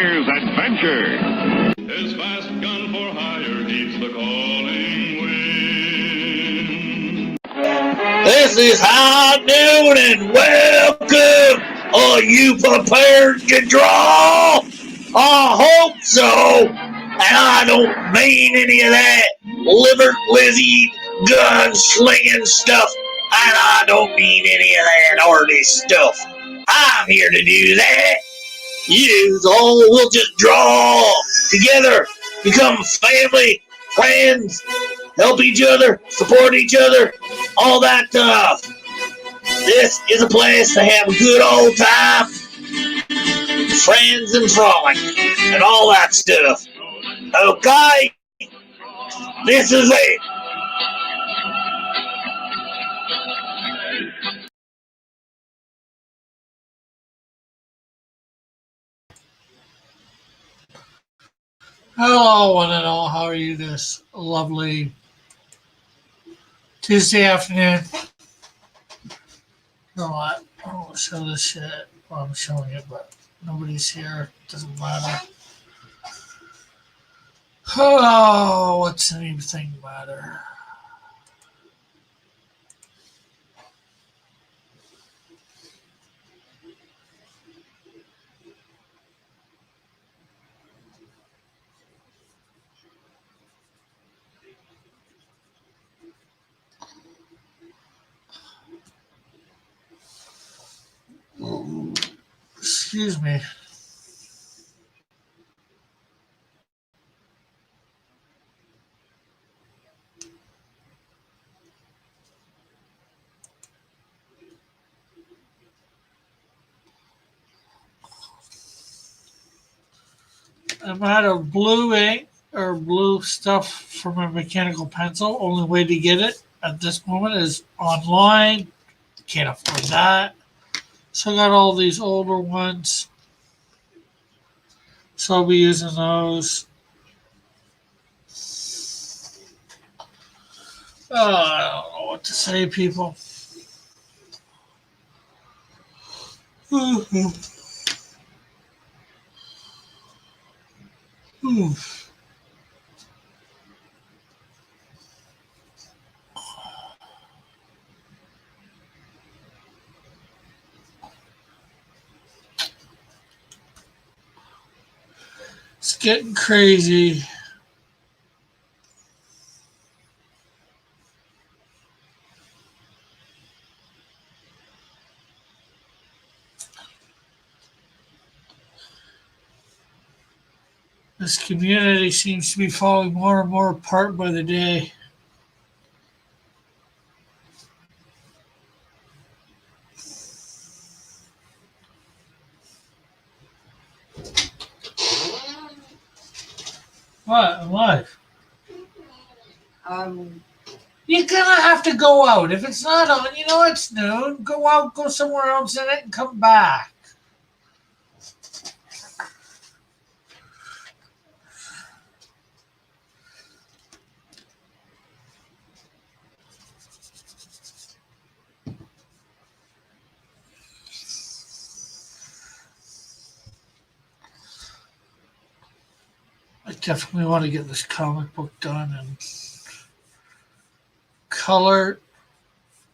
Here's adventure. His fast gun for hire heeds the calling wind. This is High Noon and welcome. Are you prepared to draw? I hope so. And I don't mean any of that liver lizzy gun slinging stuff. And I don't mean any of that artist stuff. I'm here to do that. You all will just draw together, become family, friends, help each other, support each other, all that stuff. This is a place to have a good old time, friends and frolic, and all that stuff. Okay? This is it. Hello, one and all. How are you this lovely Tuesday afternoon? You know what? I won't show this shit. Well, I'm showing it, but nobody's here. Doesn't matter. Oh, what's anything matter? Excuse me. I'm out of blue ink or blue stuff for my mechanical pencil. Only way to get it at this moment is online. Can't afford that. So I got all these older ones. So I'll be using those. Oh, I don't know what to say, people. It's getting crazy. This community seems to be falling more and more apart by the day. What? In life? You're gonna have to go out. If it's not on, you know it's noon. Go out, go somewhere else in it, and come back. I definitely want to get this comic book done and color,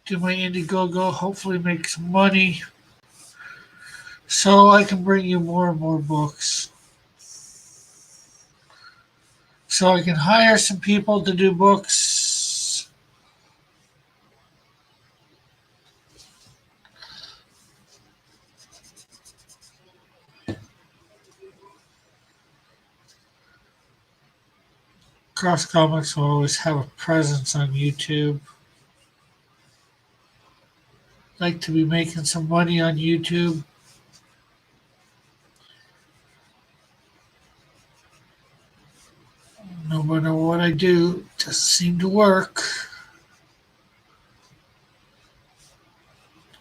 do my Indiegogo, hopefully make some money so I can bring you more and more books. So I can hire some people to do books. Cross Comics will always have a presence on YouTube. Like to be making some money on YouTube. No matter what I do, it doesn't seem to work.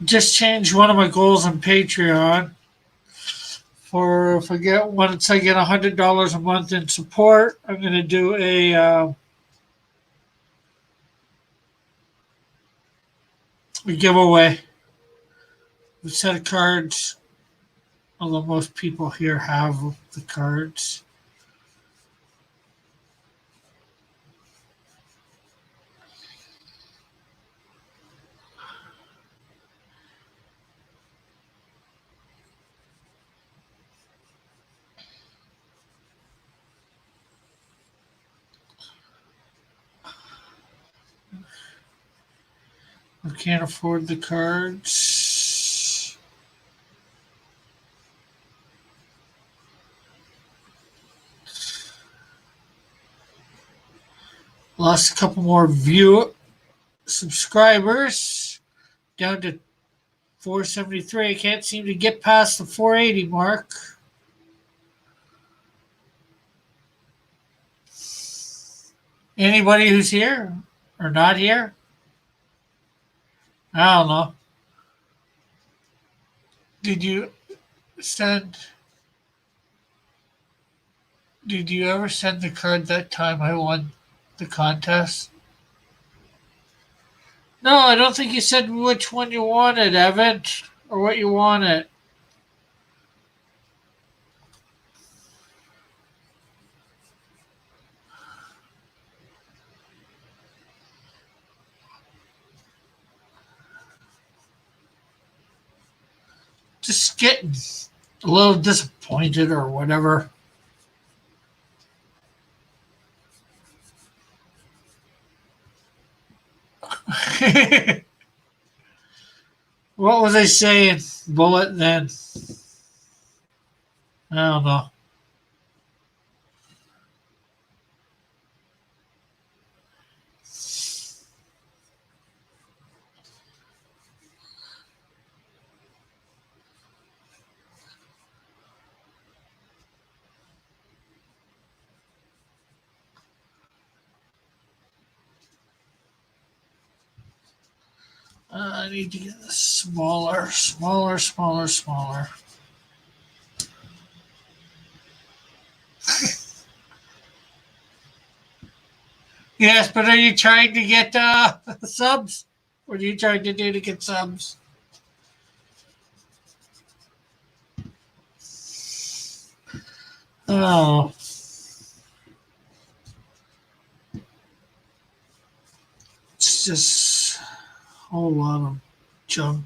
Just changed one of my goals on Patreon. For if I get once I get $100 a month in support, I'm going to do a giveaway. A set of cards although most people here have the cards. I can't afford the cards. Lost a couple more subscribers, down to 473. I can't seem to get past the 480 mark. Anybody who's here or not here? I don't know. Did you send? Did you ever send the card that time I won the contest? No, I don't think you said which one you wanted, Evan, or what you wanted. Just getting a little disappointed or whatever. What was I saying, Bullet, then? I don't know. I need to get this smaller. Yes, but are you trying to get subs? What are you trying to do to get subs? Oh. It's just a whole lot of junk.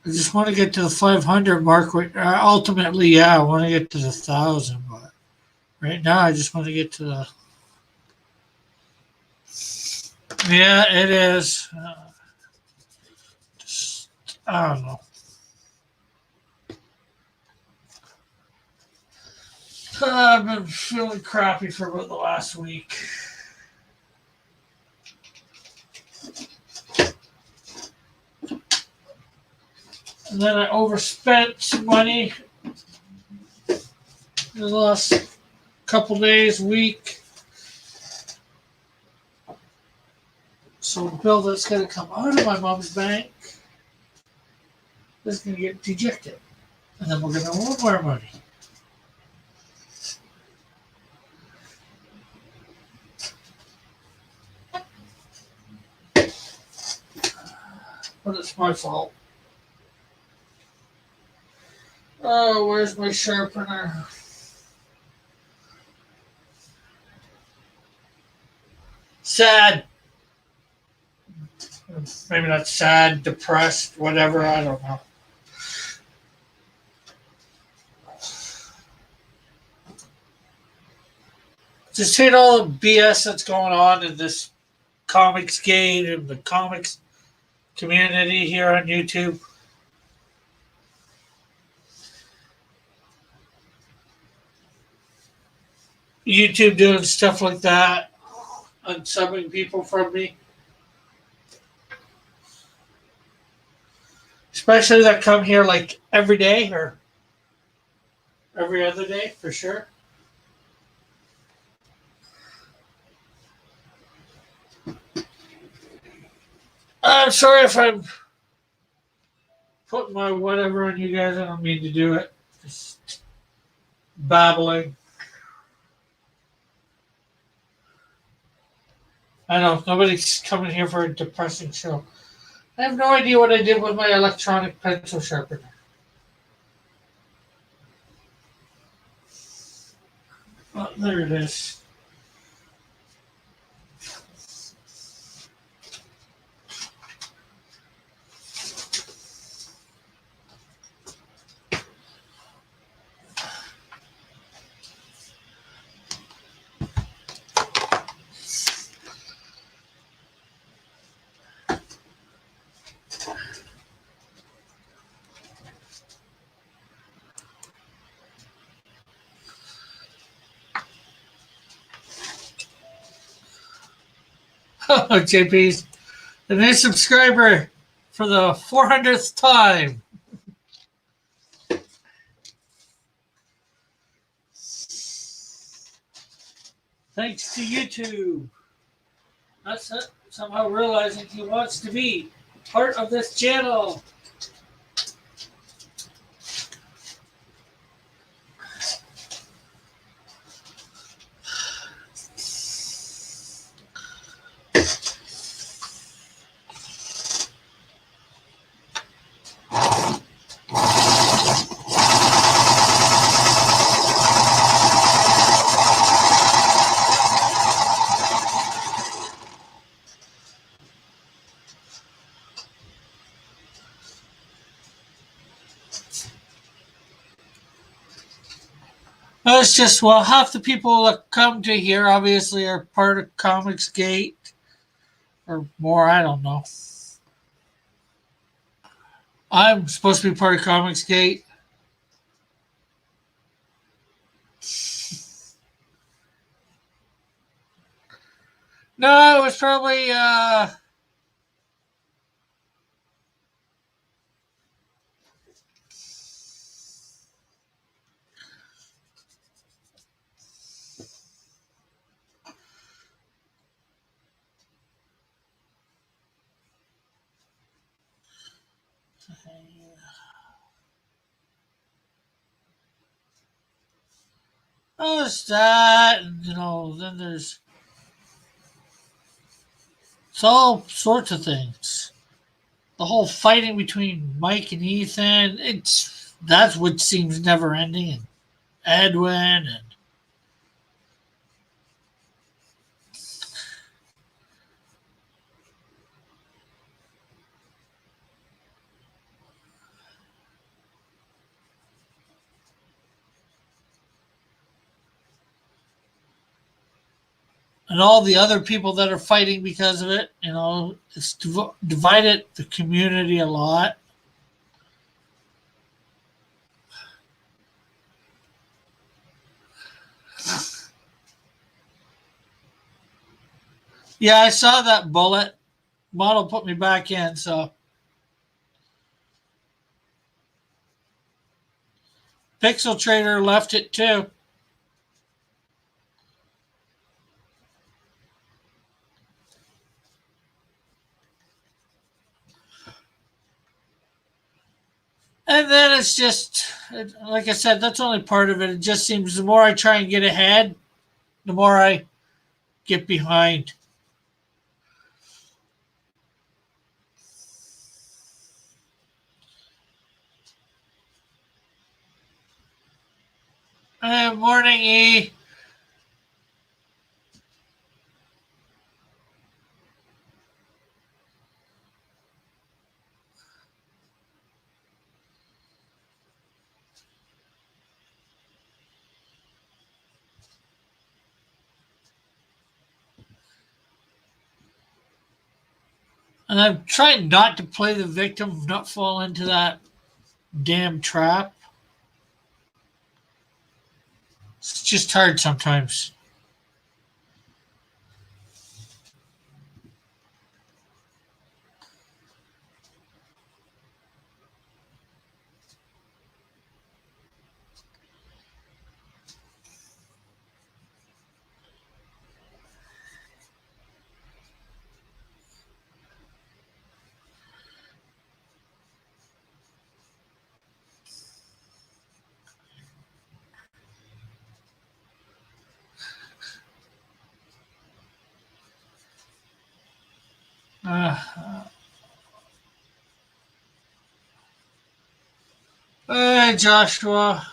I just want to get to the 500 mark. Ultimately, yeah, I want to get to the 1,000, but right now I just want to get to the. Yeah, it is. Just, I don't know. I've been feeling crappy for about the last week. And then I overspent some money in the last couple days, week. So the bill that's going to come out of my mom's bank is going to get dejected. And then we're going to want more money. But it's my fault. Oh, where's my sharpener? Sad. Maybe not sad, depressed, whatever, I don't know. Just hate all the BS that's going on in this comics gate and the comics community here on YouTube. YouTube doing stuff like that, unsubbing people from me. Especially that come here like every day or every other day for sure. I'm sorry if I'm putting my whatever on you guys. I don't mean to do it. Just babbling. I know nobody's coming here for a depressing show. I have no idea what I did with my electronic pencil sharpener. Oh, there it is. JP's the new subscriber for the 400th time. Thanks to YouTube. That's it. Somehow realizing he wants to be part of this channel. It's just, well, half the people that come to here obviously are part of Comics Gate or more, I don't know. I'm supposed to be part of Comics Gate. No, it was probably it's that, and then there's it's all sorts of things. The whole fighting between Mike and Ethan, that's what seems never ending, and Edwin and all the other people that are fighting because of it. It's divided the community a lot. Yeah, I saw that bullet. Model put me back in, so. Pixel Trader left it too. And then it's just, like I said, that's only part of it. It just seems the more I try and get ahead, the more I get behind. Morning, E. And I'm trying not to play the victim, not fall into that damn trap. It's just hard sometimes. Hey, Joshua.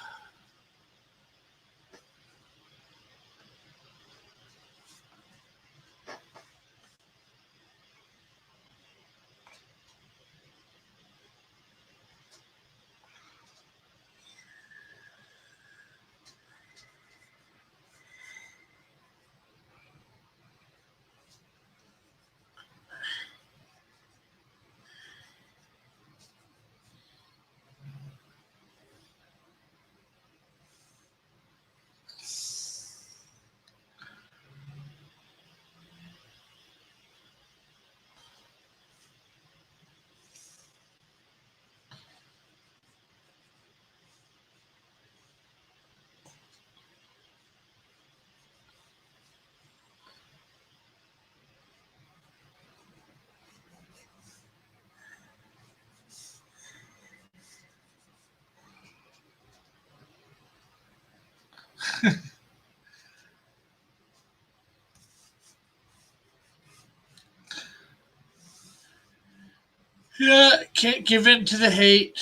Yeah, can't give in to the hate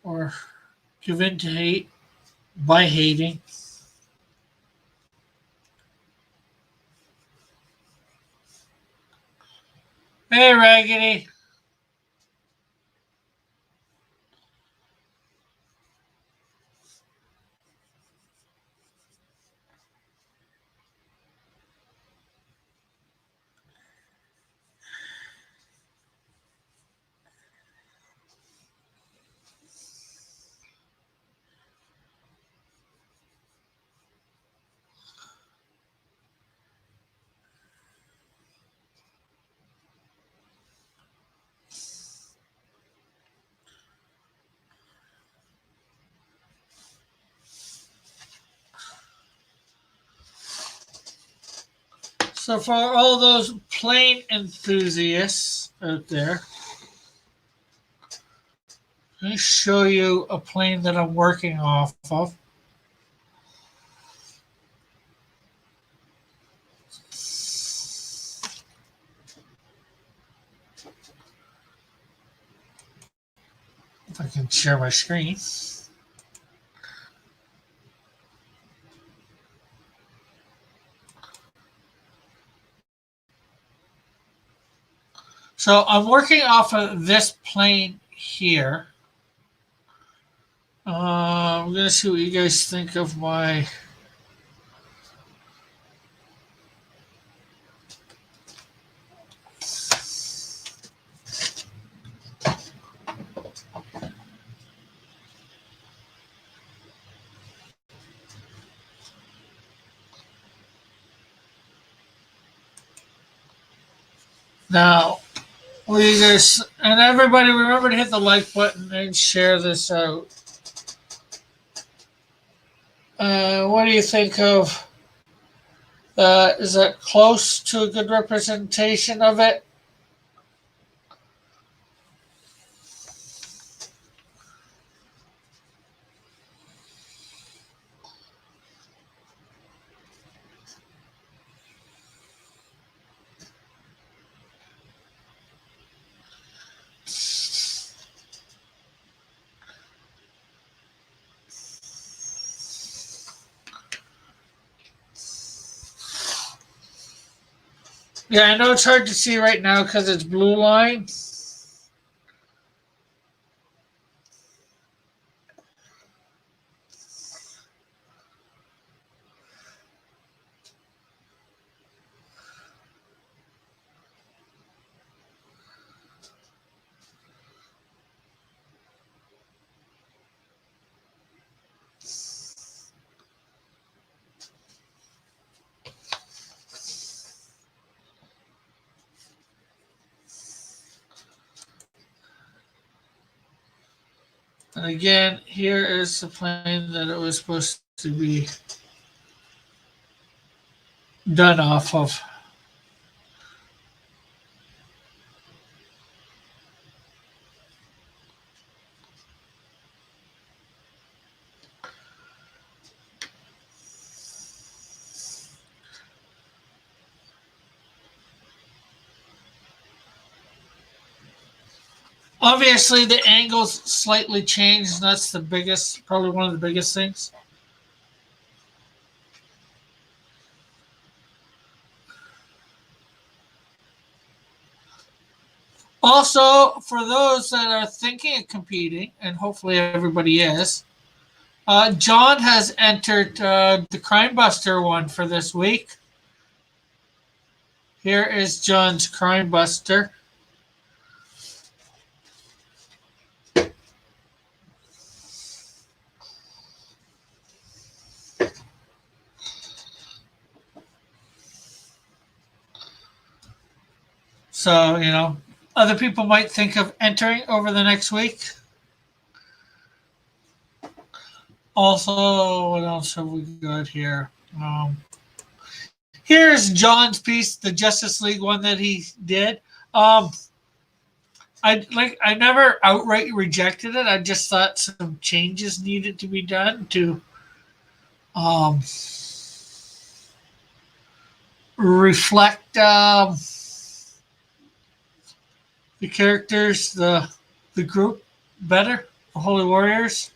or give in to hate by hating. Hey, Raggedy. So, for all those plane enthusiasts out there, let me show you a plane that I'm working off of. If I can share my screen. So I'm working off of this plane here. I'm going to see what you guys think of my... Now, what do you guys... And everybody remember to hit the like button and share this out. What do you think of... is that close to a good representation of it? Yeah, I know it's hard to see right now because it's blue line. And again, here is the plane that it was supposed to be done off of. Obviously, the angle's slightly changed, and that's the biggest, probably one of the biggest things. Also, for those that are thinking of competing, and hopefully everybody is, John has entered the Crime Buster one for this week. Here is John's Crime Buster. So, other people might think of entering over the next week. Also, what else have we got here? Here's John's piece, the Justice League one that he did. I never outright rejected it. I just thought some changes needed to be done to reflect the characters, the group better, the Holy Warriors.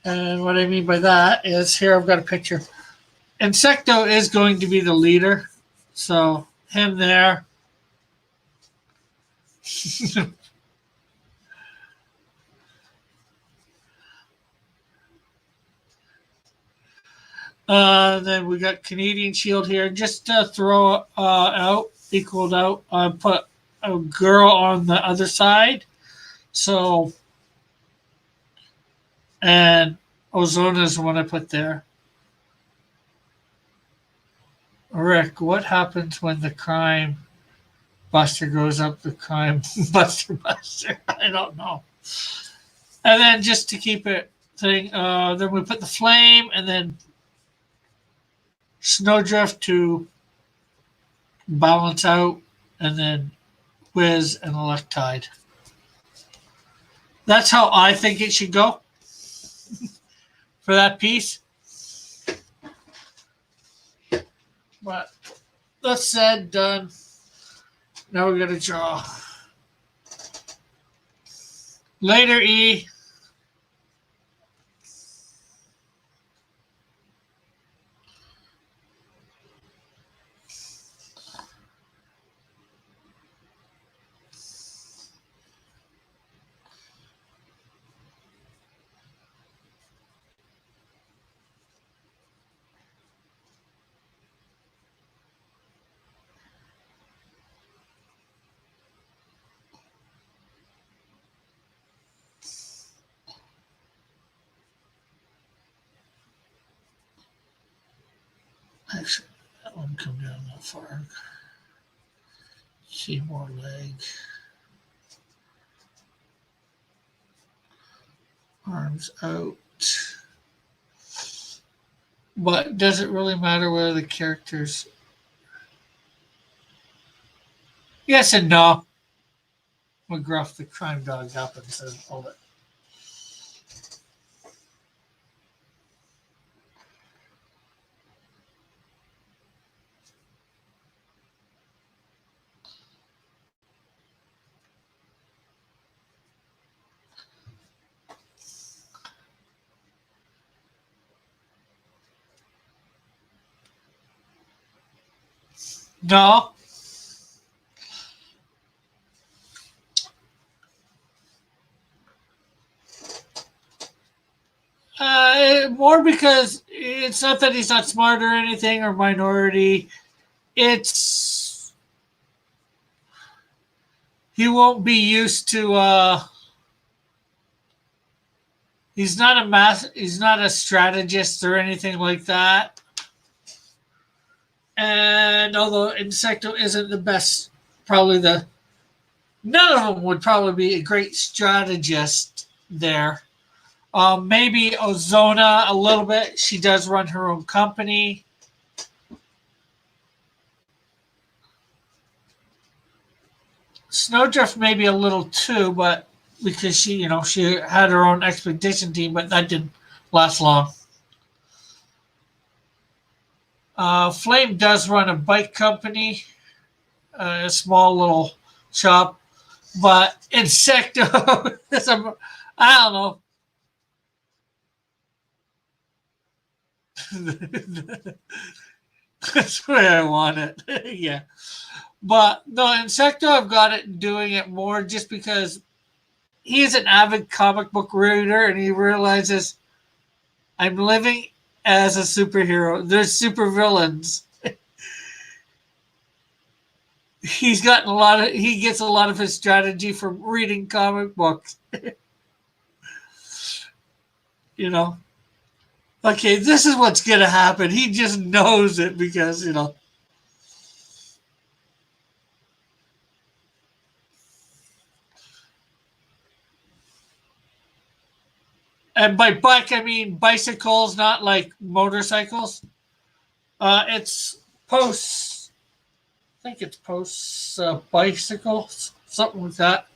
And what I mean by that is, here I've got a picture. Insecto is going to be the leader, so him there. Then we got Canadian Shield here. Just to throw equaled out, I put a girl on the other side. So, and Ozona is the one I put there. Rick, what happens when the Crime Buster goes up the Crime Buster? I don't know. And then just to keep it thing, then we put the Flame and then Snowdrift to balance out, and then Wiz and Electide. That's how I think it should go for that piece. But that said, done. Now we got to draw. Later, E. Actually, that one come down that far. See more leg. Arms out. But does it really matter where the characters? Yes and no. McGruff, the crime dog, happens and all that. No. More because it's not that he's not smart or anything or minority. It's he won't be used to. He's not a strategist or anything like that. And although Insecto isn't the best, none of them would probably be a great strategist there. Maybe Ozona a little bit. She does run her own company. Snowdrift maybe a little too, but because she had her own expedition team, but that didn't last long. Flame does run a bike company, a small little shop. But Insecto is a, I don't know. That's the way I want it. Yeah. But no, Insecto, I've got it doing it more just because he's an avid comic book reader and he realizes I'm living as a superhero. There's super villains. He gets a lot of his strategy from reading comic books. You know. Okay, this is what's gonna happen. He just knows it because, and by bike I mean bicycles, not like motorcycles. It's posts. I think it's posts bicycles, something like that.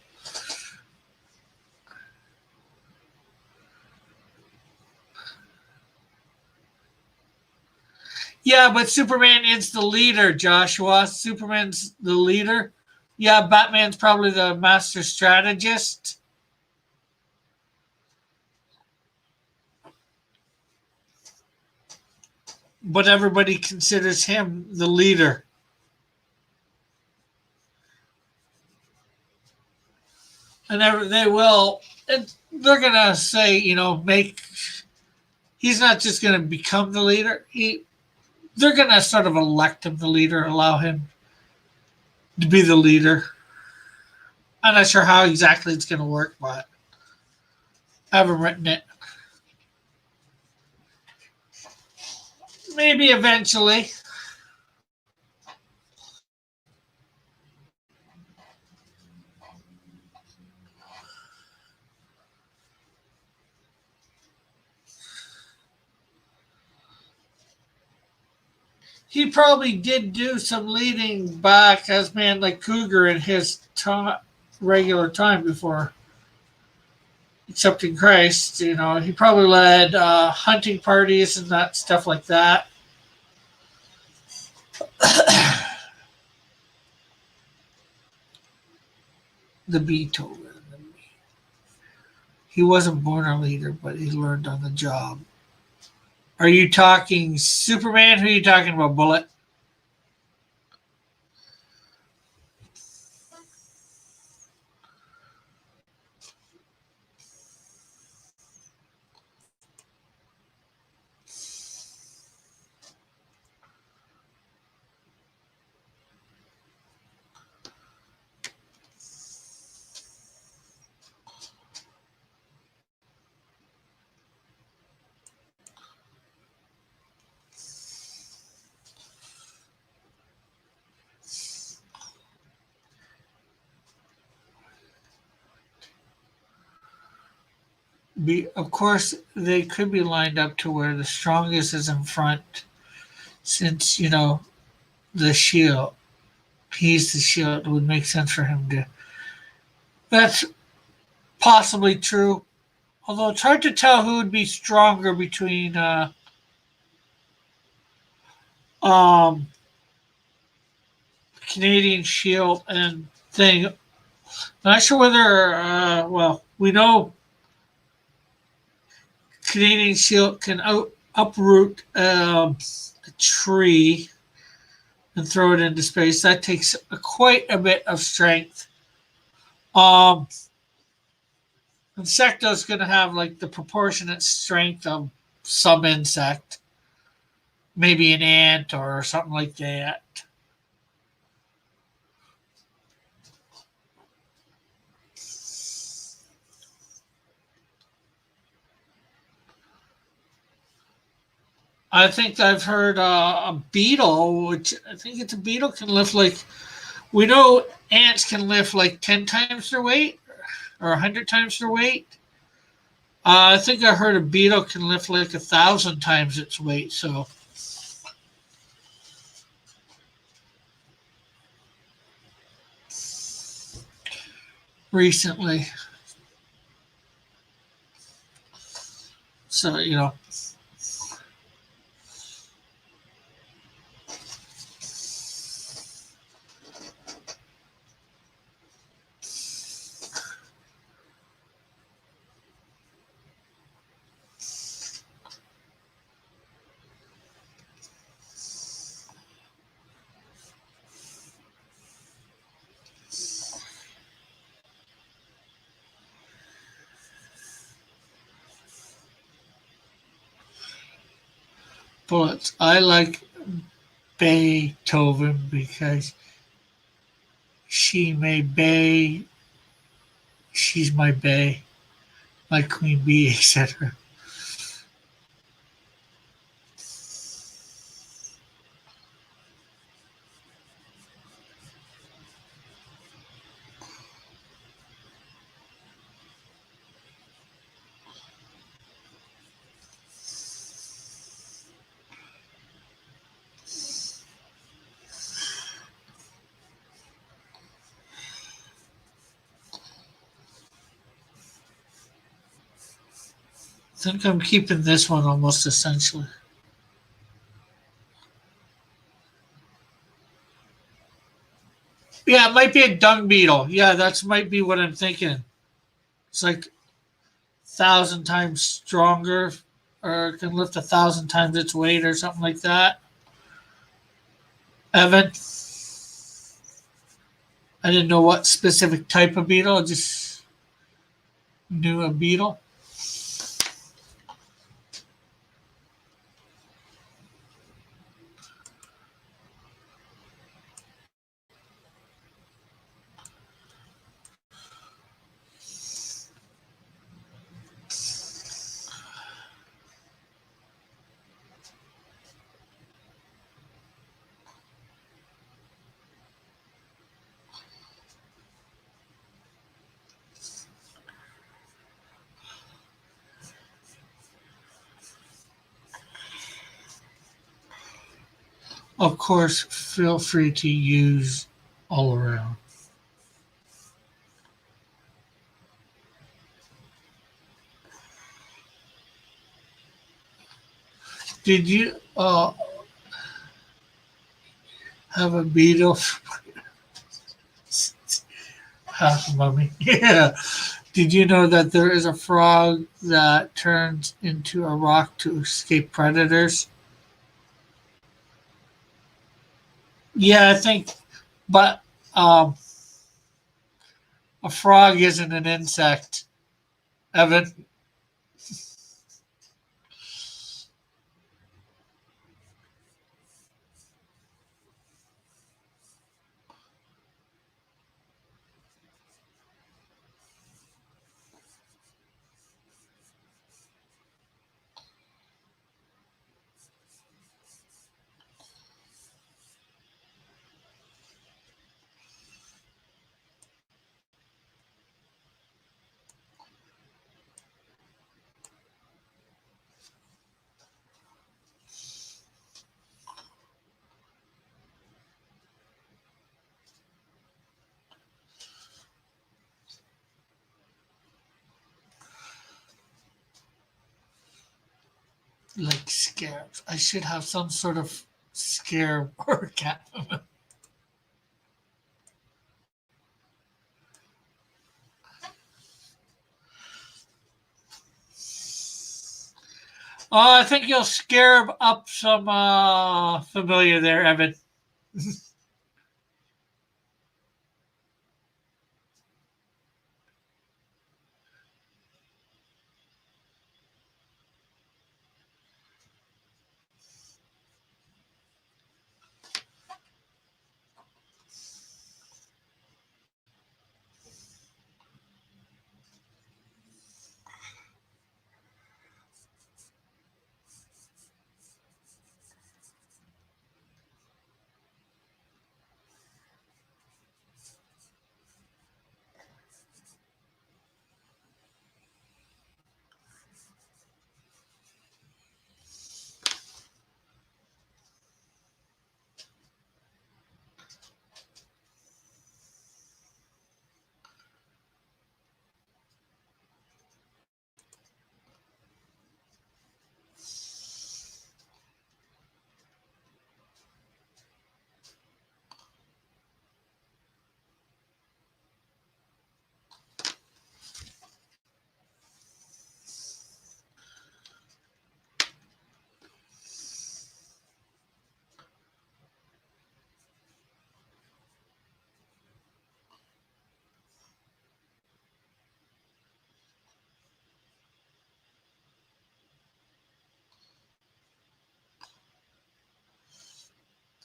Yeah, but Superman is the leader, Joshua. Superman's the leader. Yeah, Batman's probably the master strategist, but everybody considers him the leader. And they will, and they're going to say, he's not just going to become the leader. They're going to sort of elect him the leader, allow him to be the leader. I'm not sure how exactly it's going to work, but I haven't written it. Maybe eventually. He probably did do some leading back as man like Cougar in his regular time before accepting Christ. He probably led hunting parties and that stuff like that. The Beethoven. He wasn't born a leader, but he learned on the job. Are you talking Superman? Who are you talking about, Bullet? Of course, they could be lined up to where the strongest is in front, since the shield. He's the shield. It would make sense for him to. That's possibly true. Although it's hard to tell who would be stronger between um, Canadian Shield and thing. Not sure whether. Well, we know Canadian Shield can uproot a tree and throw it into space. That takes quite a bit of strength. Insecto's going to have like the proportionate strength of some insect, maybe an ant or something like that. I think I've heard a beetle, which I think it's a beetle, can lift like, we know ants can lift like 10 times their weight or 100 times their weight. I think I heard a beetle can lift like 1,000 times its weight. So recently, so bullets. I like Beethoven because she may bay, she's my bay, my queen bee, etc. I think I'm keeping this one almost essentially. Yeah, it might be a dung beetle. Yeah, that's might be what I'm thinking. It's like 1,000 times stronger, or it can lift 1,000 times its weight, or something like that. Evan, I didn't know what specific type of beetle. I just knew a beetle. Of course, feel free to use all around. Did you have a beetle? Half mummy. Yeah. Did you know that there is a frog that turns into a rock to escape predators? Yeah, I think, but um, a frog isn't an insect, Evan. Like scarabs. I should have some sort of scarab or cat. I think you'll scarab up some familiar there, Evan.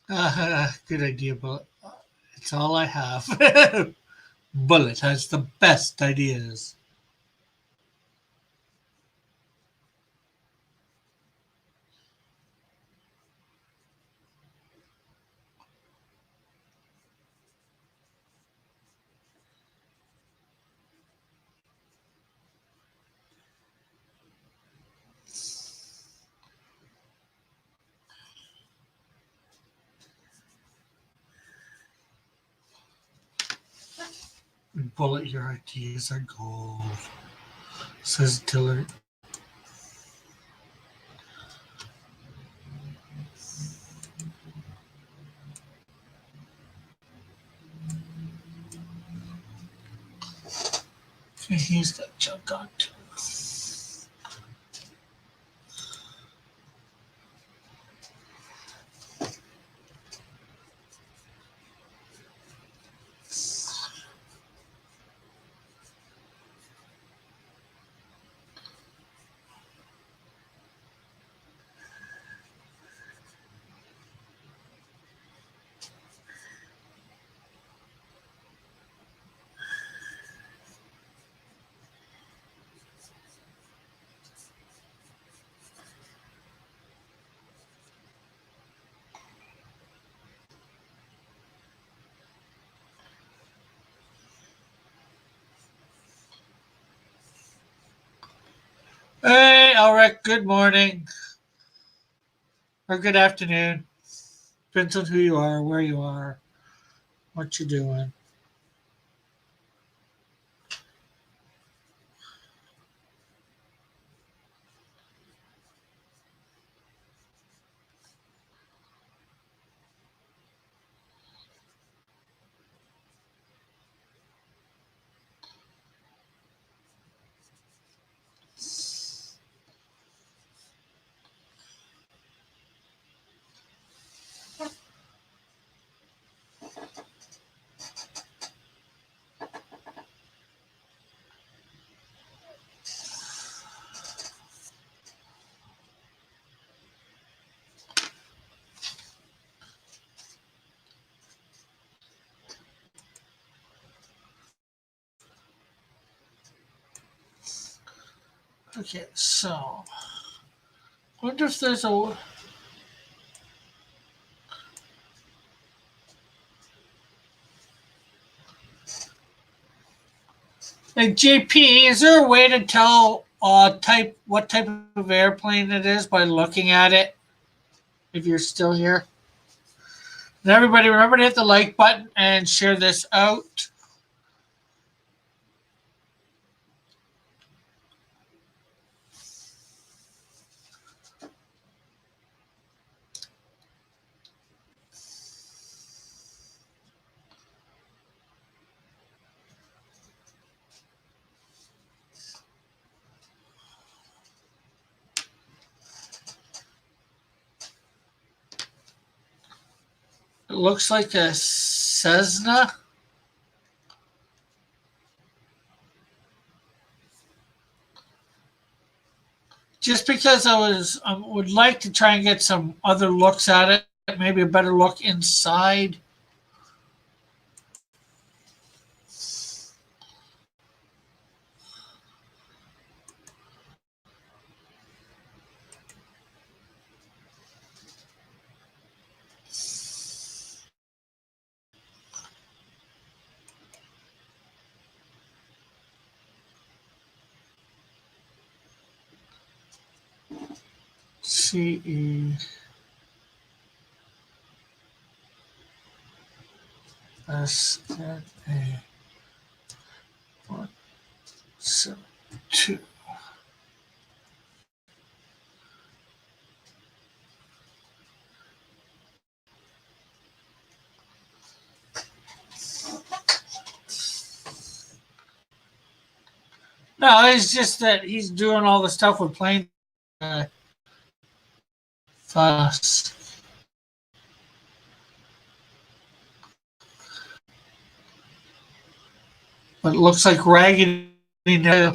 Good idea, Bullet. It's all I have. Bullet has the best ideas. Bullet, your ideas are gold, says Dillard. Okay, he's that junk on too. Hey, Alric, good morning. Or good afternoon. Depends on who you are, where you are, what you're doing. Okay, so wonder if there's a like JP, is there a way to tell type what type of airplane it is by looking at it if you're still here? And everybody remember to hit the like button and share this out. It looks like a Cessna. Just because I would like to try and get some other looks at it, maybe a better look inside. CESNA 172. No, it's just that he's doing all the stuff with planes fast. But it looks like Raggedy now.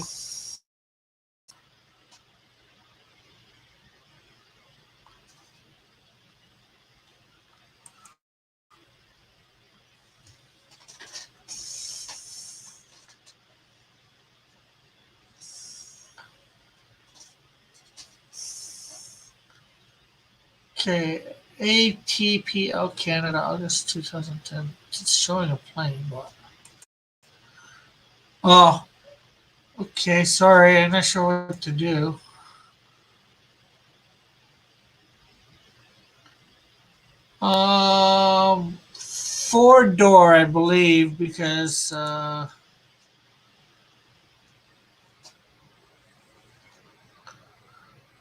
Okay, ATPL Canada, August 2010. It's showing a plane, but oh, okay. Sorry, I'm not sure what to do. Four door, I believe, because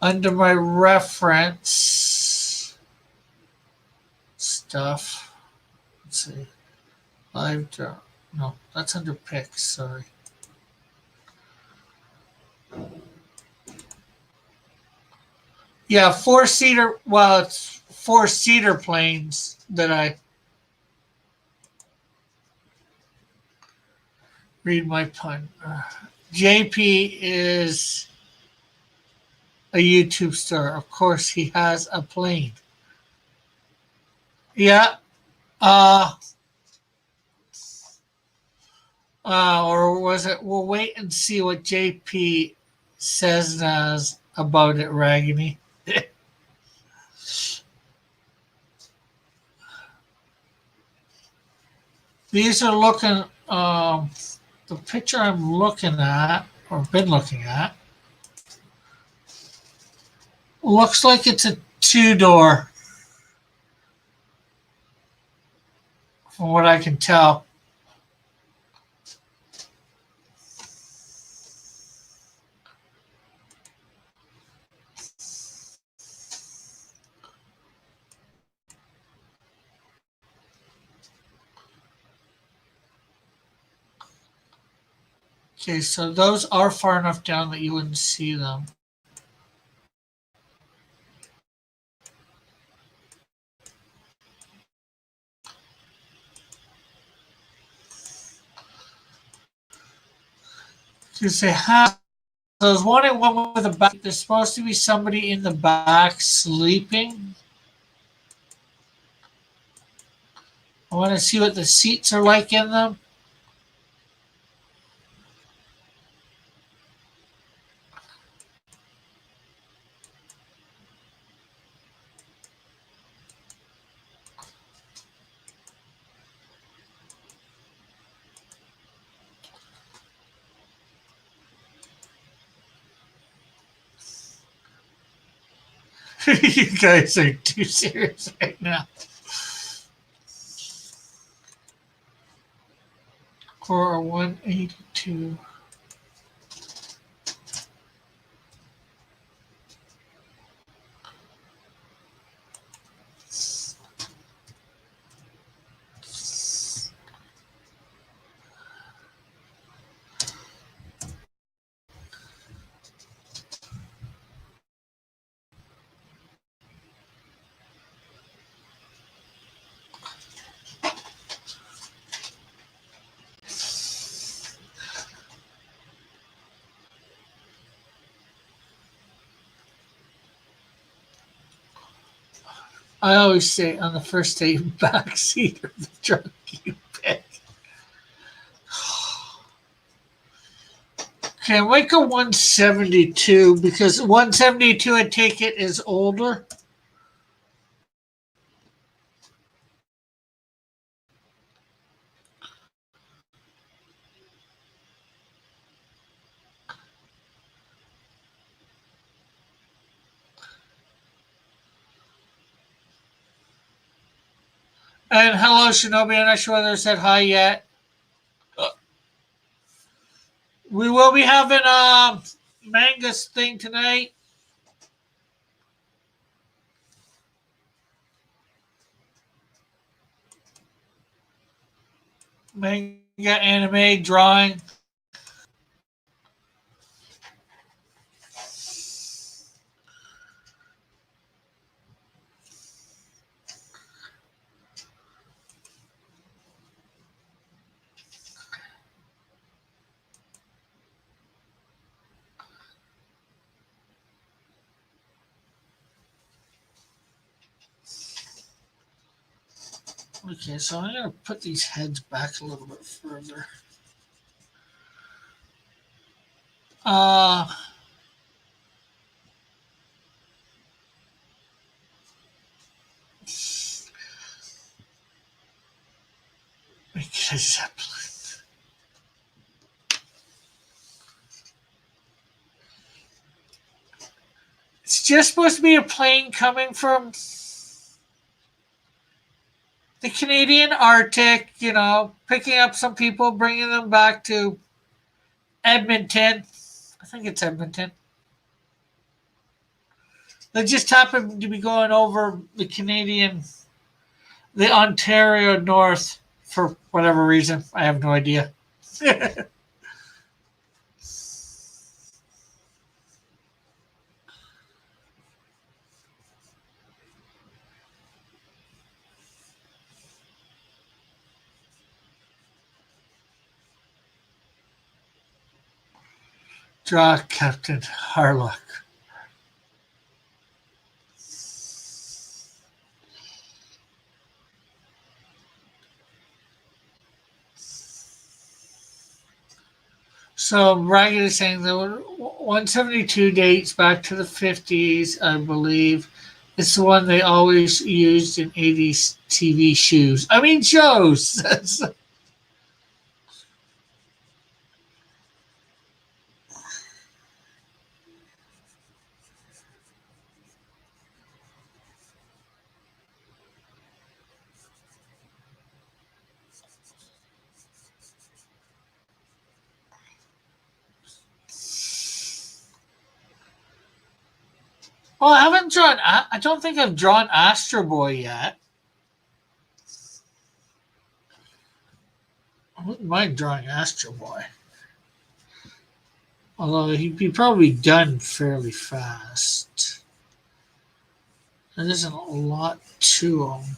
under my reference stuff, let's see, live draw. No, that's under pics. Sorry. Yeah, four-seater. Well, it's four-seater planes that I read my pun. JP is a YouTube star. Of course, he has a plane. Yeah. Uh, or was it? We'll wait and see what JP says about it, Raggedy. These are looking. The picture I'm looking at, or been looking at, looks like it's a two-door, from what I can tell. Okay, so those are far enough down that you wouldn't see them. Because they have. So there's one with a back. There's supposed to be somebody in the back sleeping. I want to see what the seats are like in them. You guys are too serious right now. For 182. I always say on the first day, back seat of the truck you pick. Okay, I might go 172 because 172, I take it, is older. And hello, Shinobi. I'm not sure whether I said hi yet. We will be having a Mangus thing tonight. Manga, anime, drawing. Okay, so I'm going to put these heads back a little bit further. Zeppelin. It's just supposed to be a plane coming from the Canadian Arctic, picking up some people, bringing them back to Edmonton. I think it's Edmonton. They just happened to be going over the Ontario North for whatever reason. I have no idea. Draw Captain Harlock. So Ragged is saying that 172 dates back to the 50s, I believe. It's the one they always used in 80s TV shows. Shows. Well, I don't think I've drawn Astro Boy yet. I wouldn't mind drawing Astro Boy. Although he'd be probably done fairly fast. There isn't a lot to him.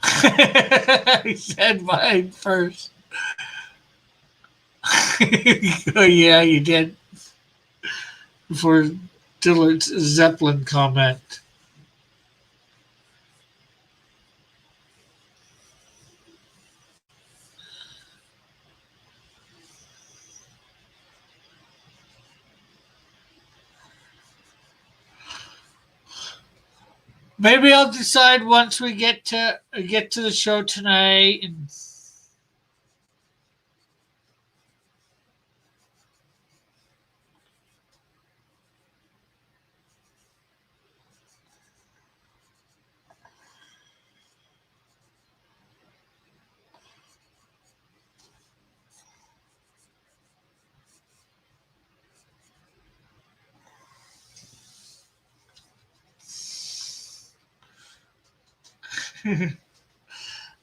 I said mine first. Oh, yeah, you did. Before Dillard's Zeppelin comment. Maybe I'll decide once we get to the show tonight. And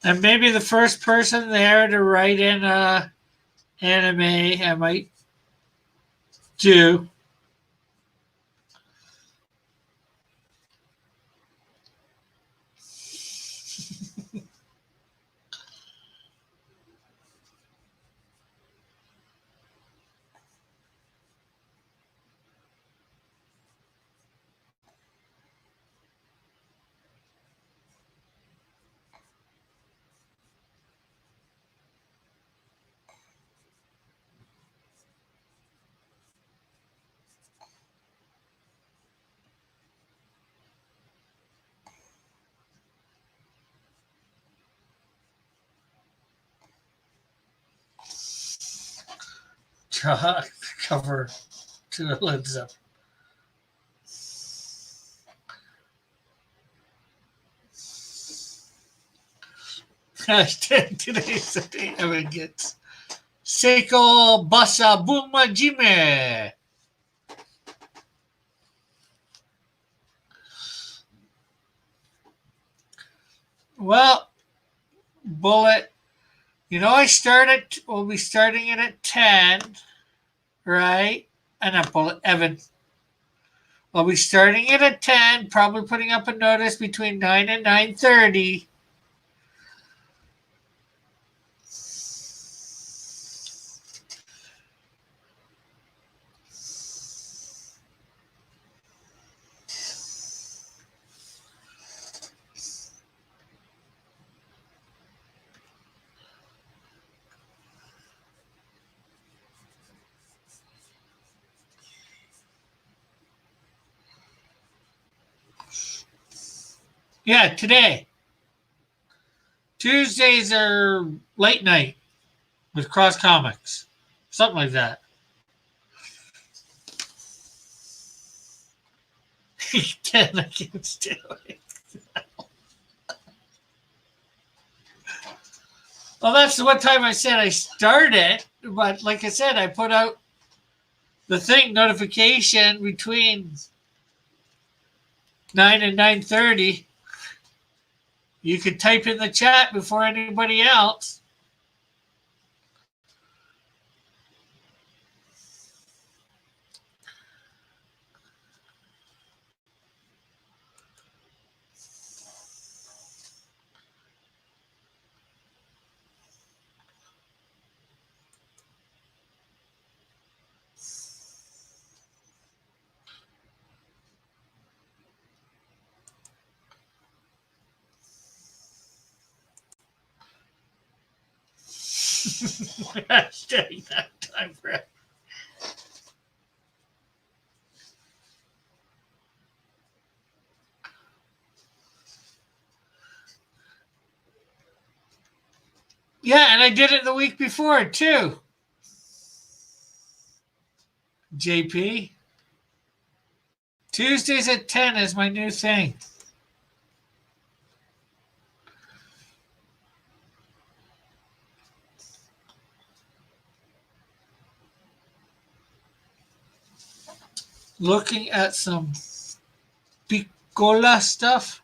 and maybe the first person there to write in anime, I might do. Cover to the Led Zeppelin. Hashtag today's the day Evan gets Seiko Basa Buma Jime. Well, Bullet, we'll be starting it at 10, right? And not Bullet, Evan. I'll be starting it at 10, probably putting up a notice between 9 and 9:30. Yeah, today. Tuesdays are late night with Cross Comics. Something like that. Ten against two. Well, that's what time I said I started. But like I said, I put out the thing notification between 9 and 9:30. You could type in the chat before anybody else. Hashtag that time, Brett. Yeah, and I did it the week before too. JP. Tuesdays at 10 is my new thing. Looking at some Piccola stuff.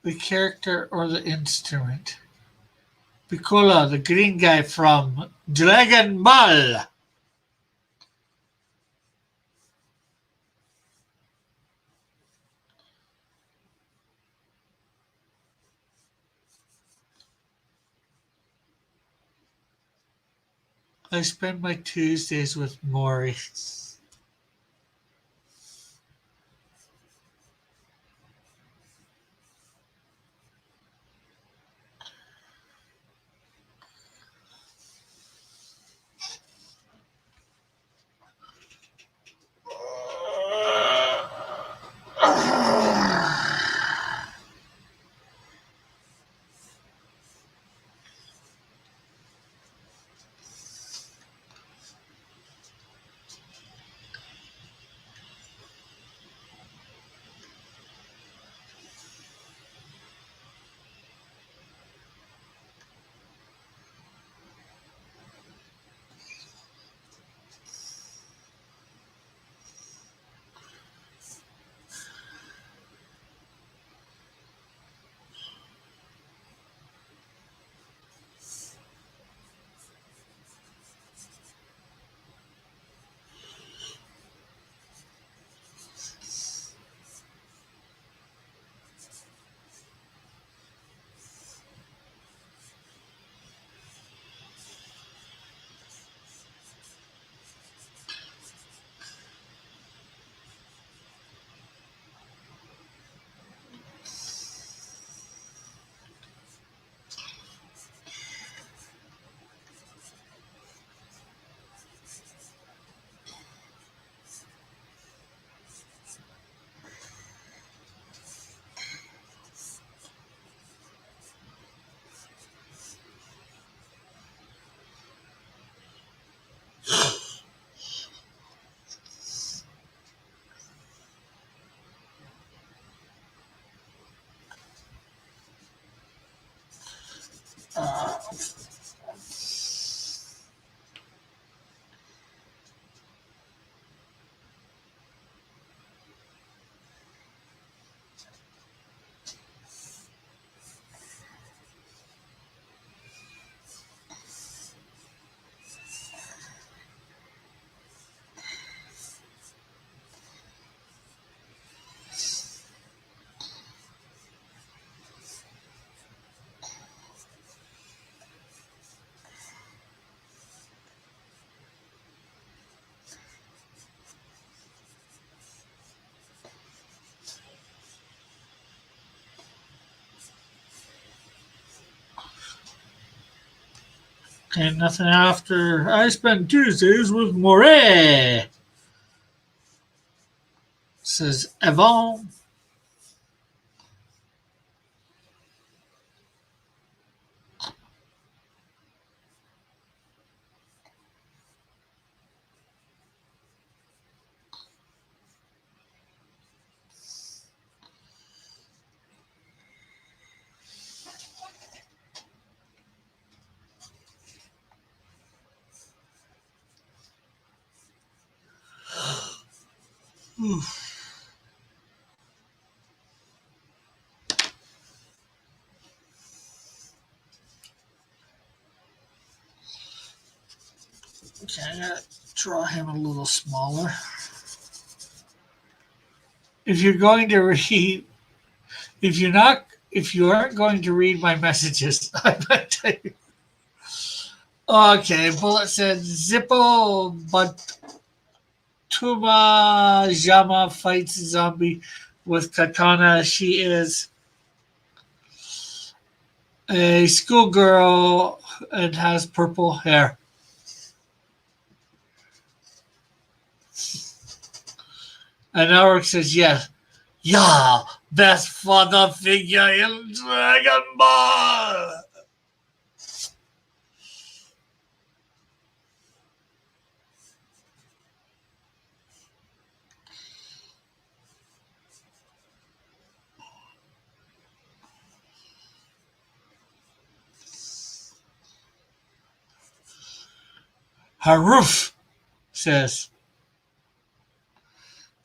The character or the instrument. Piccola, the green guy from Dragon Ball. I spend my Tuesdays with Maury. And nothing after. I spend Tuesdays with Moray, says Yvonne. Okay, I gotta draw him a little smaller. If you're going to read, if you aren't going to read my messages, I might tell you. Okay, Bullet said Zippo Batuma Jama fights zombie with katana. She is a schoolgirl and has purple hair. And Eric says, yes. Yeah, best father figure in Dragon Ball. Haruf says,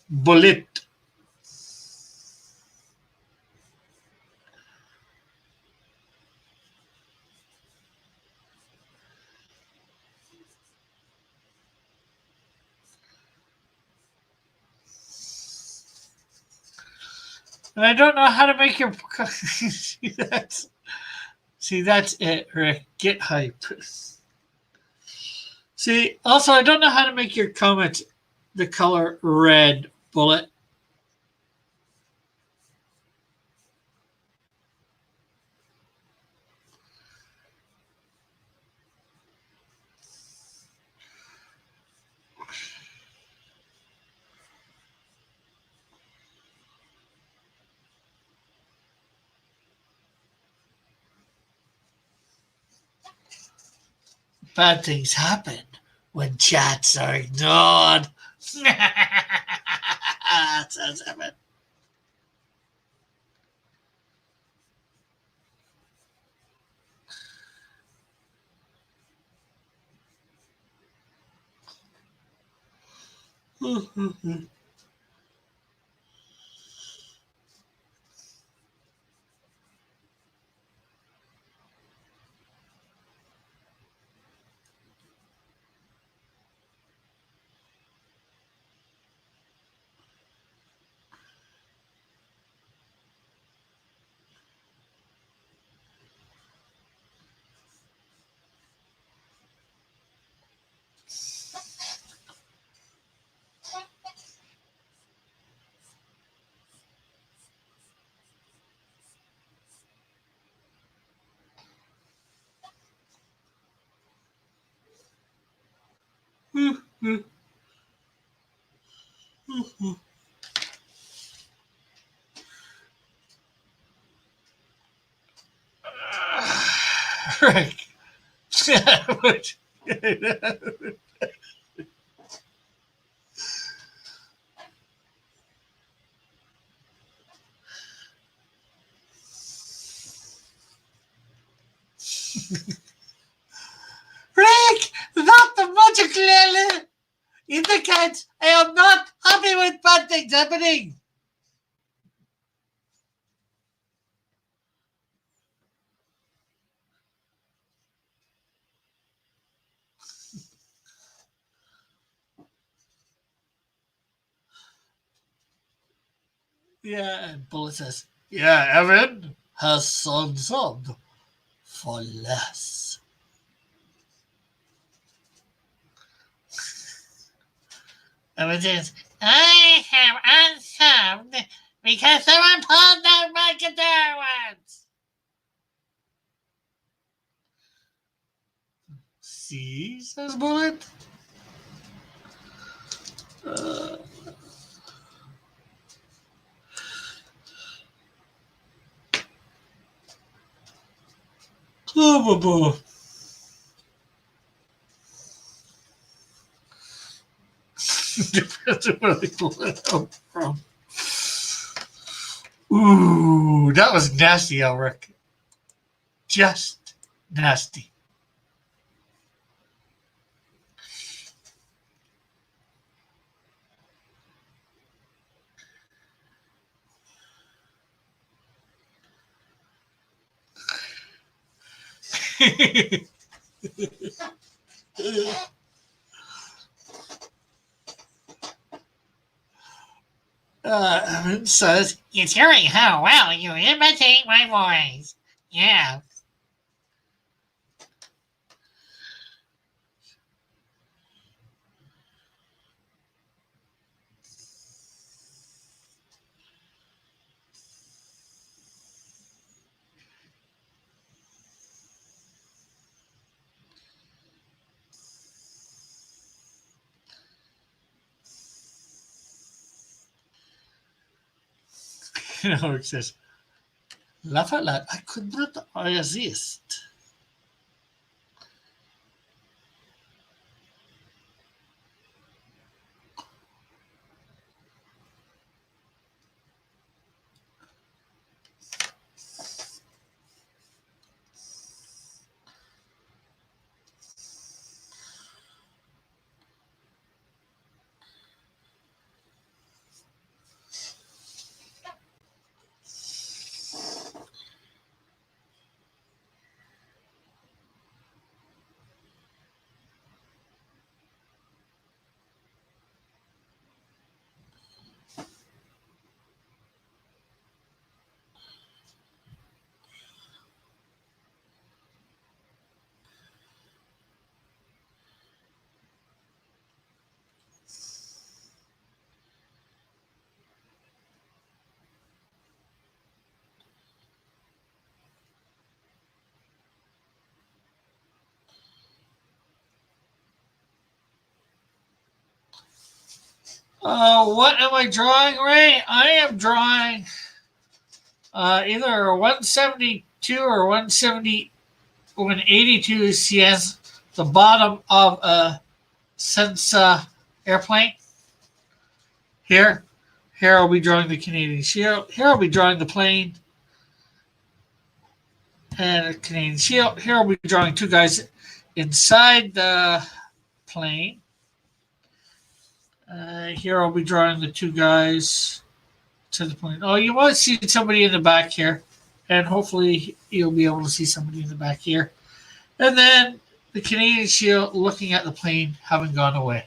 Bullet. And I don't know how to make your see that's it, Rick. Get hype. See, also I don't know how to make your comment the color red, Bullet. Bad things happen when chats are ignored. Says Evan. Rick. Rick, that the magic clearly indicates I am not happy with bad things happening. Yeah, and Bullet says, yeah, Evan has sons on for less. Evan says, I have unsubbed because someone pulled out my guitar once. see, says Bullet. Oh, boy. Depends on where they pull it out from. Ooh, that was nasty, Elric. Just nasty. Evan says, it's hearing how well you imitate my voice. Yeah. It says, laugh out loud. I could not resist. What am I drawing, Ray? I am drawing either a 172 or 182 CS, the bottom of a Sensa airplane. Here I'll be drawing the Canadian Shield. Here I'll be drawing the plane and the Canadian Shield. Here I'll be drawing two guys inside the plane. Here I'll be drawing the two guys to the plane. Oh, you want to see somebody in the back here, and hopefully you'll be able to see somebody in the back here. And then the Canadian Shield looking at the plane having gone away.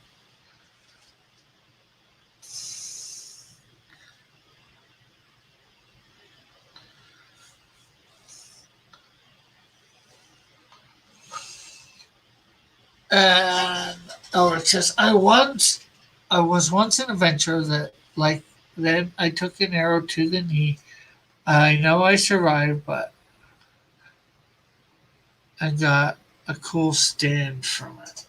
And it says, I was once an adventurer that, like, then I took an arrow to the knee. I know I survived, but I got a cool stand from it.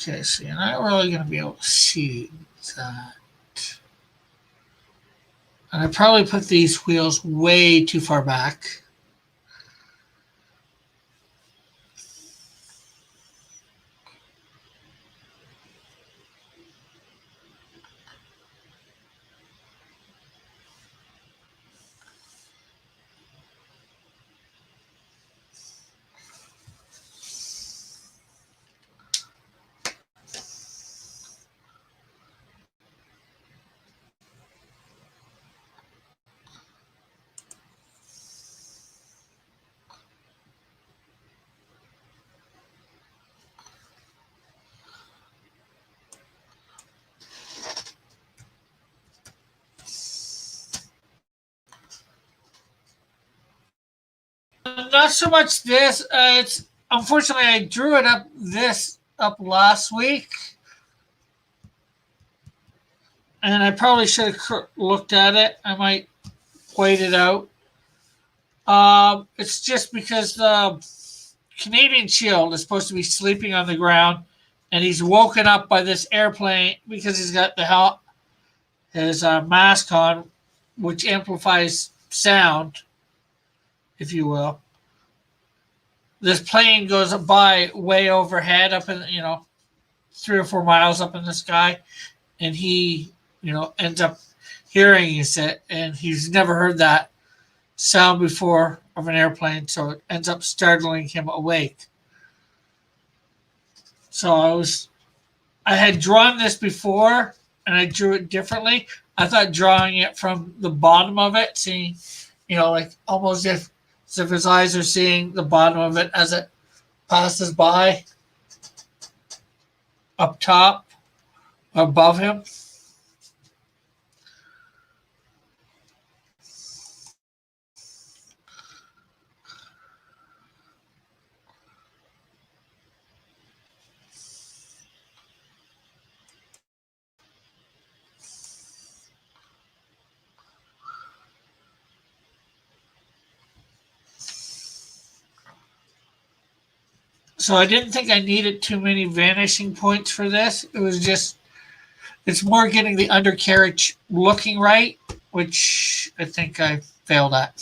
Okay, so you're not really going to be able to see that. And I probably put these wheels way too far back. Not so much this. It's unfortunately I drew it up last week, and I probably should have looked at it. I might wait it out. It's just because the Canadian Shield is supposed to be sleeping on the ground, and he's woken up by this airplane because he's got his mask on, which amplifies sound, if you will. This plane goes by way overhead, up in 3 or 4 miles up in the sky, and he ends up hearing it, and he's never heard that sound before of an airplane, so it ends up startling him awake. So I had drawn this before, and I drew it differently. I thought drawing it from the bottom of it, seeing, like almost as if his eyes are seeing the bottom of it as it passes by up top, above him. So I didn't think I needed too many vanishing points for this. It's more getting the undercarriage looking right, which I think I failed at.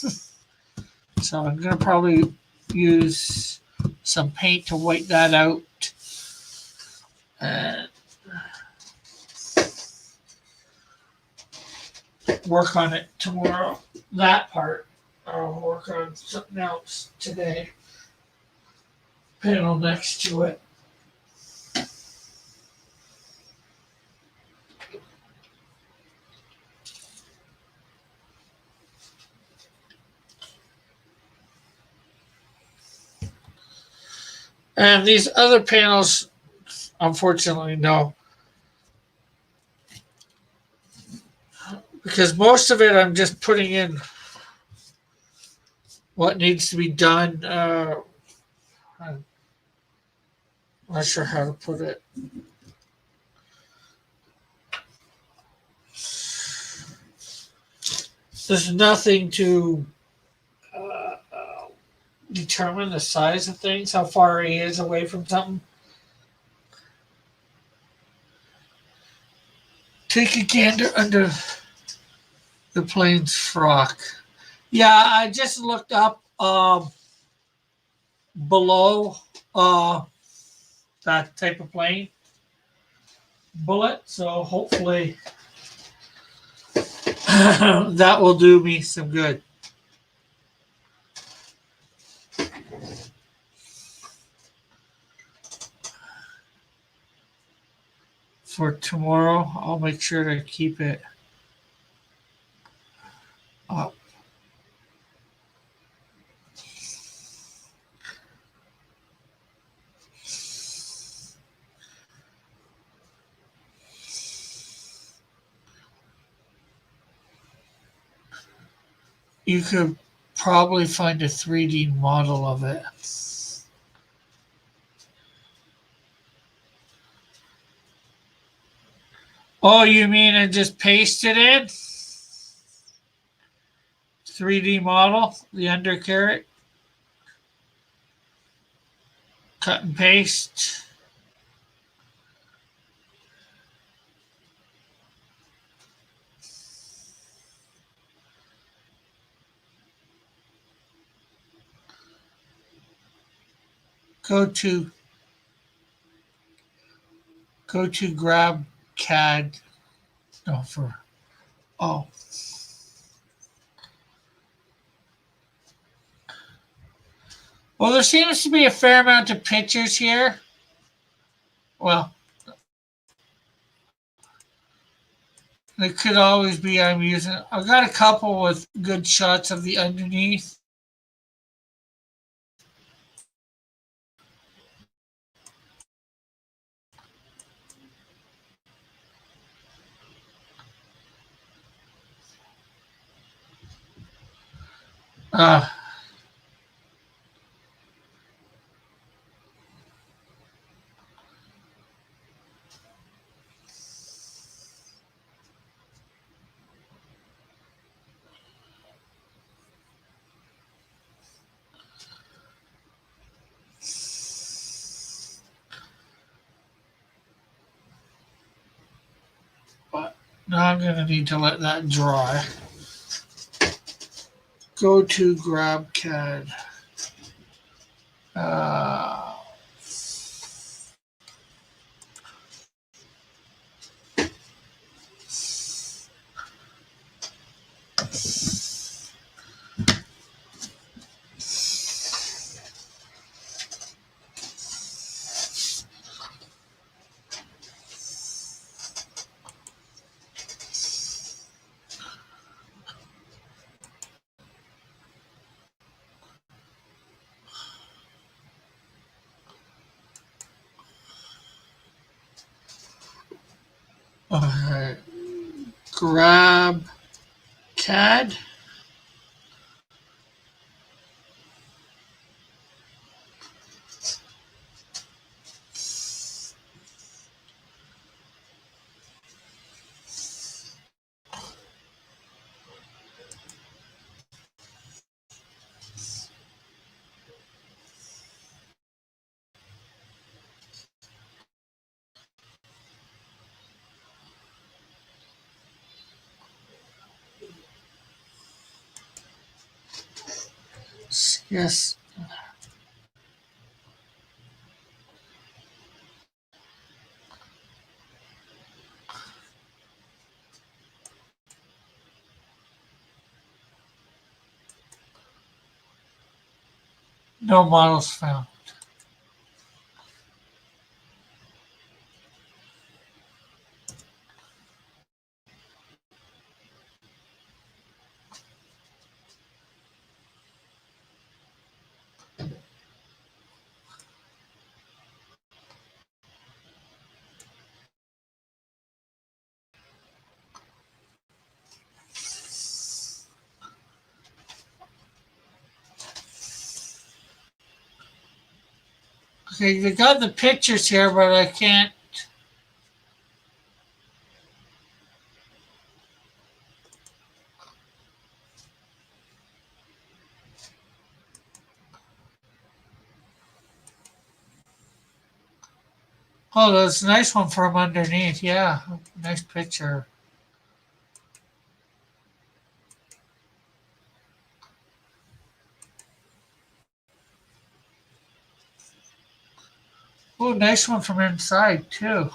So I'm going to probably use some paint to white that out. And work on it tomorrow. That part. I'll work on something else today. Panel next to it. And these other panels, unfortunately, no. Because most of it I'm just putting in what needs to be done. I'm not sure how to put it. There's nothing to determine the size of things, how far he is away from something. Take a gander under the plane's frock. Yeah, I just looked up below that type of plane bullet, so hopefully that will do me some good. For tomorrow, I'll make sure to keep it up. You could probably find a 3D model of it. Oh, you mean and just paste it in? 3D model, the undercarriage. Cut and paste. Go to grab CAD. No, oh. Well, there seems to be a fair amount of pictures here. Well, it could always be I'm using. I've got a couple with good shots of the underneath. Now I'm going to need to let that dry. Go to GrabCAD. Uh, okay. GrabCAD. Yes. No models found. Okay, you got the pictures here, but I can't. Oh, that's a nice one from underneath. Yeah, nice picture. Oh, nice one from inside, too.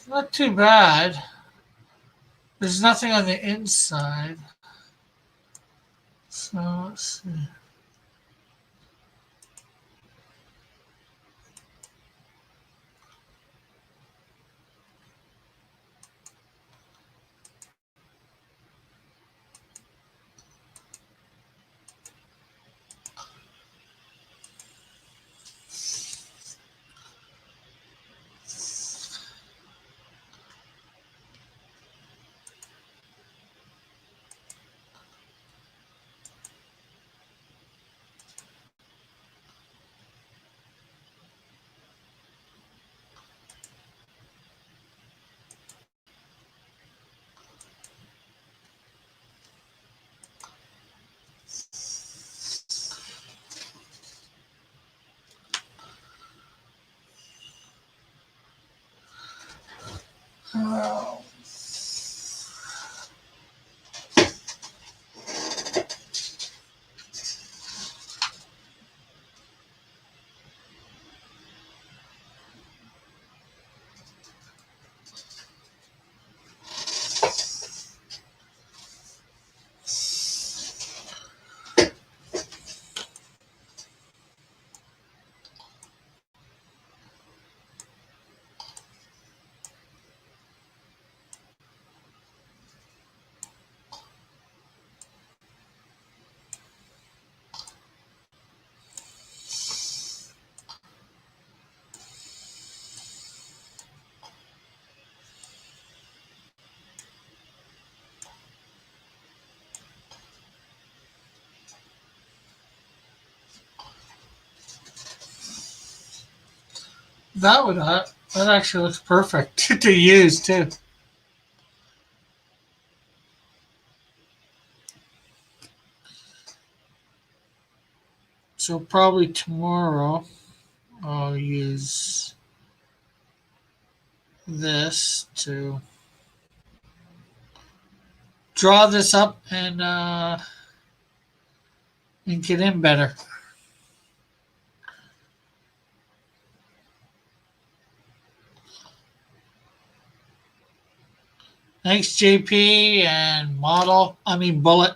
Not too bad. There's nothing on the inside. So let's see. Oh. That actually looks perfect to use too. So probably tomorrow I'll use this to draw this up and get in better. Thanks, JP and Bullet.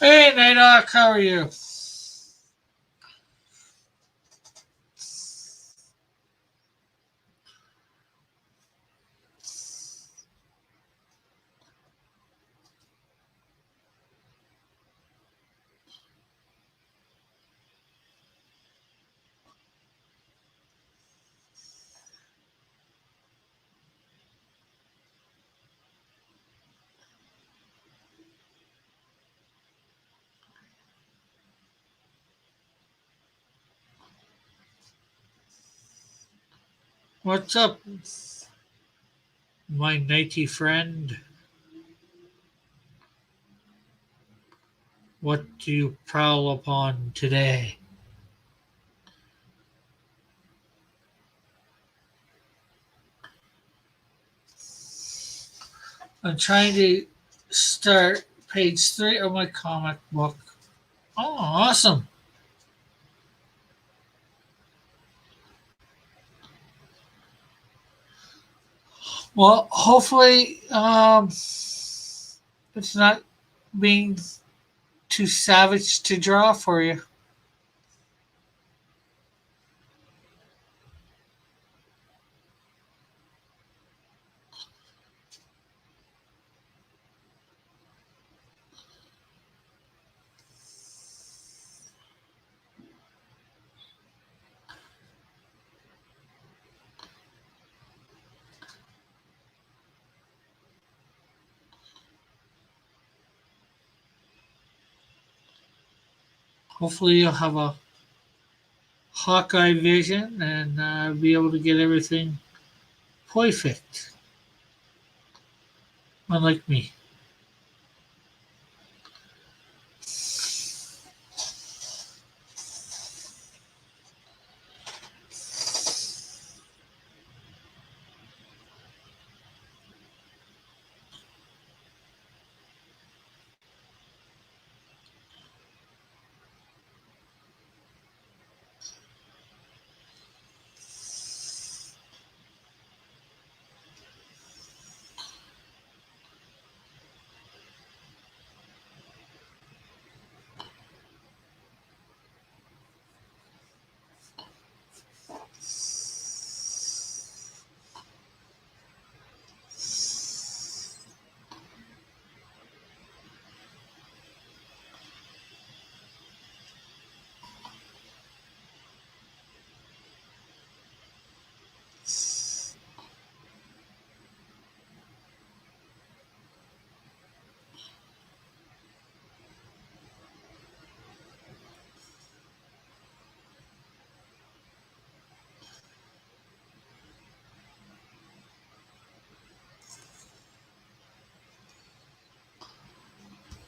Hey, Nadoc, how are you? What's up, my nighty friend? What do you prowl upon today? I'm trying to start page 3 of my comic book. Oh, awesome. Well, hopefully, it's not being too savage to draw for you. Hopefully, you'll have a Hawkeye vision and be able to get everything perfect, unlike me.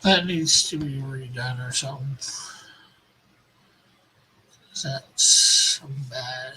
That needs to be redone or something. That's bad.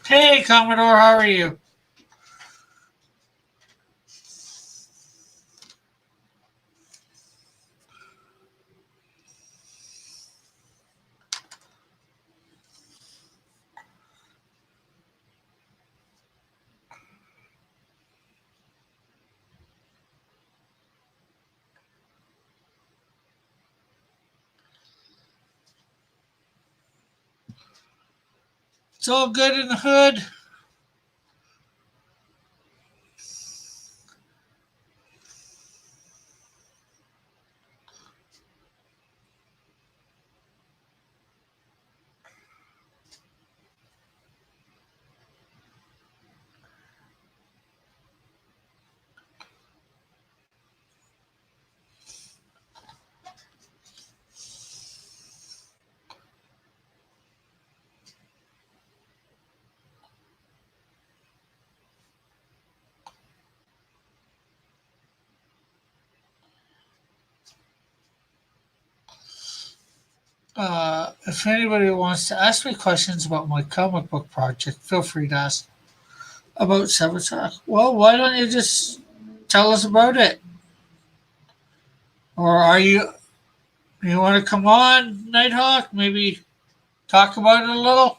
Hey, Commodore, how are you? It's all good in the hood. If anybody wants to ask me questions about my comic book project, feel free to ask about Sabotage. Well, why don't you just tell us about it? Or are you want to come on, Nighthawk? Maybe talk about it a little?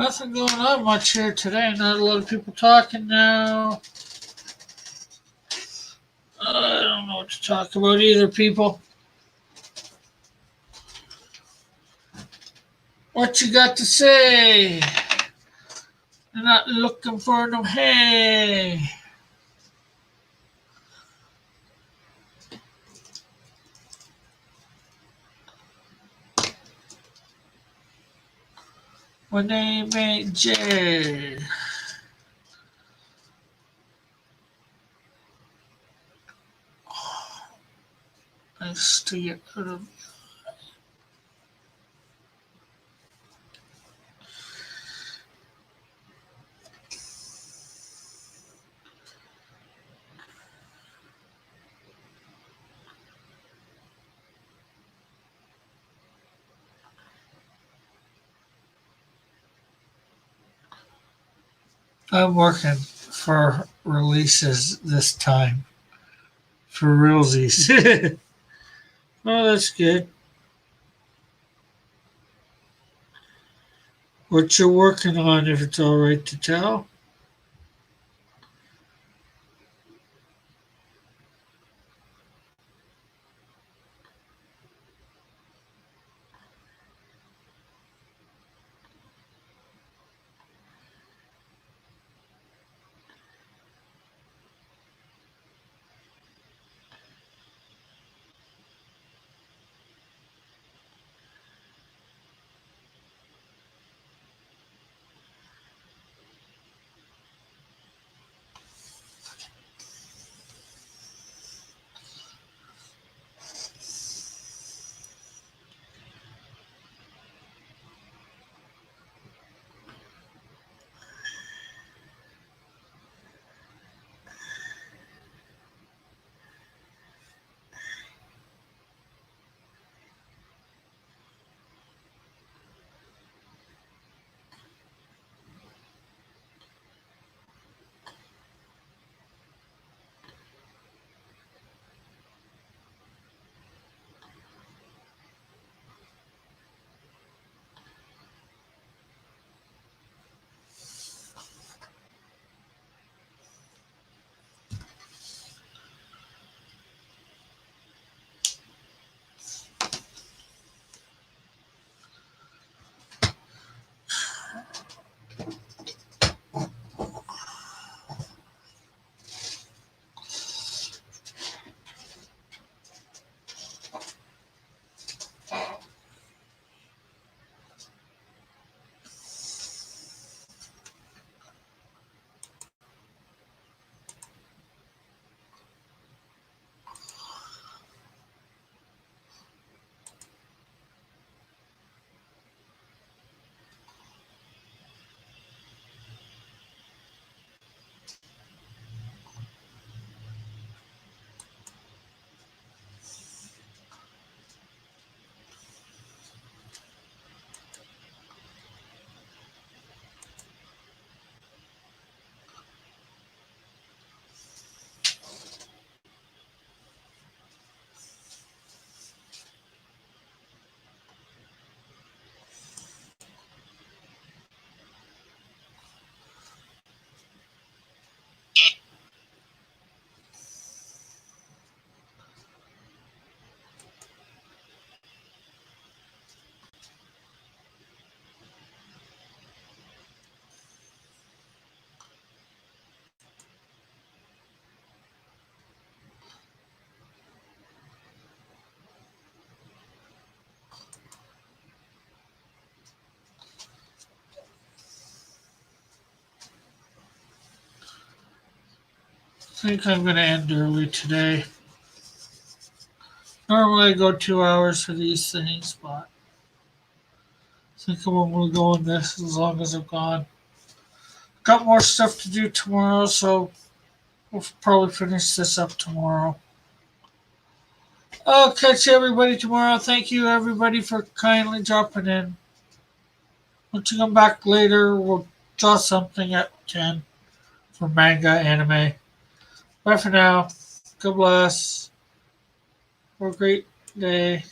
Nothing going on much here today. Not a lot of people talking now. I don't know what to talk about either, people. What you got to say? You're not looking for no hay. My name ain't Jay. Nice to get rid of. I'm working for releases this time. For realsies. Oh, that's good. What you're working on, if it's all right to tell? I think I'm going to end early today. Normally I go 2 hours for these things, but I think I'm going to go on this as long as I'm gone. Got more stuff to do tomorrow, so we'll probably finish this up tomorrow. I'll catch everybody tomorrow. Thank you, everybody, for kindly dropping in. Once you come back later, we'll draw something at 10 for manga anime. Bye for now. God bless. Have a great day.